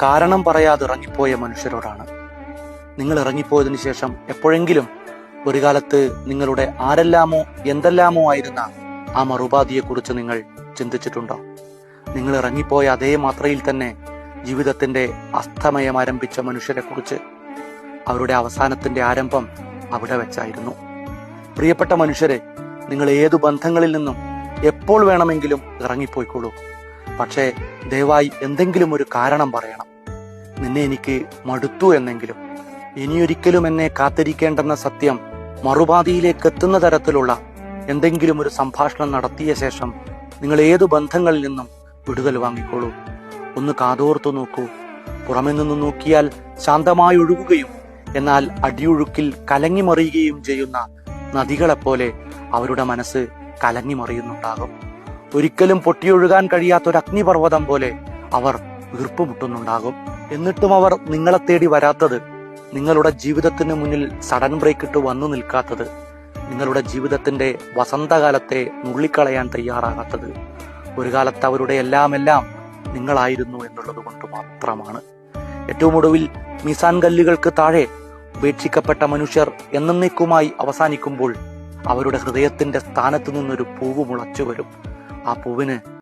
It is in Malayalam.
കാരണം പറയാതെ ഇറങ്ങിപ്പോയ മനുഷ്യരോടാണ്. നിങ്ങൾ ഇറങ്ങിപ്പോയതിനു ശേഷം എപ്പോഴെങ്കിലും ഒരു കാലത്ത് നിങ്ങളുടെ ആരെല്ലാമോ എന്തെല്ലാമോ ആയിരുന്ന ആ മറുപാതിയെക്കുറിച്ച് നിങ്ങൾ ചിന്തിച്ചിട്ടുണ്ടോ? നിങ്ങൾ ഇറങ്ങിപ്പോയ അതേ മാത്രയിൽ തന്നെ ജീവിതത്തിന്റെ അസ്തമയം ആരംഭിച്ച മനുഷ്യരെ കുറിച്ച്, അവരുടെ അവസാനത്തിന്റെ ആരംഭം അവിടെ വെച്ചായിരുന്നു. പ്രിയപ്പെട്ട മനുഷ്യരെ, നിങ്ങൾ ഏതു ബന്ധങ്ങളിൽ നിന്നും എപ്പോൾ വേണമെങ്കിലും ഇറങ്ങിപ്പോയിക്കോളൂ. പക്ഷേ ദയവായി എന്തെങ്കിലും ഒരു കാരണം പറയണം. നിന്നെ എനിക്ക് മടുത്തു എന്നെങ്കിലും, ഇനിയൊരിക്കലും എന്നെ കാത്തിരിക്കേണ്ടെന്ന സത്യം മറുപാതിയിലേക്ക് എത്തുന്ന തരത്തിലുള്ള എന്തെങ്കിലും ഒരു സംഭാഷണം നടത്തിയ ശേഷം നിങ്ങൾ ഏതു ബന്ധങ്ങളിൽ നിന്നും വിടുതൽ വാങ്ങിക്കോളൂ. ഒന്ന് കാതോർത്തു നോക്കൂ. പുറമെ നിന്ന് നോക്കിയാൽ ശാന്തമായി ഒഴുകുകയും എന്നാൽ അടിയൊഴുക്കിൽ കലങ്ങിമറിയുകയും ചെയ്യുന്ന നദികളെപ്പോലെ അവരുടെ മനസ്സ് കലങ്ങിമറിയുന്നുണ്ടാകും. ഒരിക്കലും പൊട്ടിയൊഴുകാൻ കഴിയാത്തൊരു അഗ്നിപർവ്വതം പോലെ അവർ വീർപ്പുമുട്ടുന്നുണ്ടാകും. എന്നിട്ടും അവർ നിങ്ങളെ തേടി വരാത്തത്, നിങ്ങളുടെ ജീവിതത്തിന് മുന്നിൽ സഡൻ ബ്രേക്ക് ഇട്ട് വന്നു നിൽക്കാത്തത്, നിങ്ങളുടെ ജീവിതത്തിന്റെ വസന്തകാലത്തെ നുള്ളിക്കളയാൻ തയ്യാറാകാത്തത്, ഒരു കാലത്ത് അവരുടെ എല്ലാം നിങ്ങളായിരുന്നു എന്നുള്ളത് കൊണ്ട് മാത്രമാണ്. ഏറ്റവും ഒടുവിൽ മിസാൻ കല്ലുകൾക്ക് താഴെ ഉപേക്ഷിക്കപ്പെട്ട മനുഷ്യർ എന്നേക്കുമായി അവസാനിക്കുമ്പോൾ അവരുടെ ഹൃദയത്തിന്റെ സ്ഥാനത്ത് നിന്നൊരു പൂവ് മുളച്ചു വരും. ആ പൂവിന്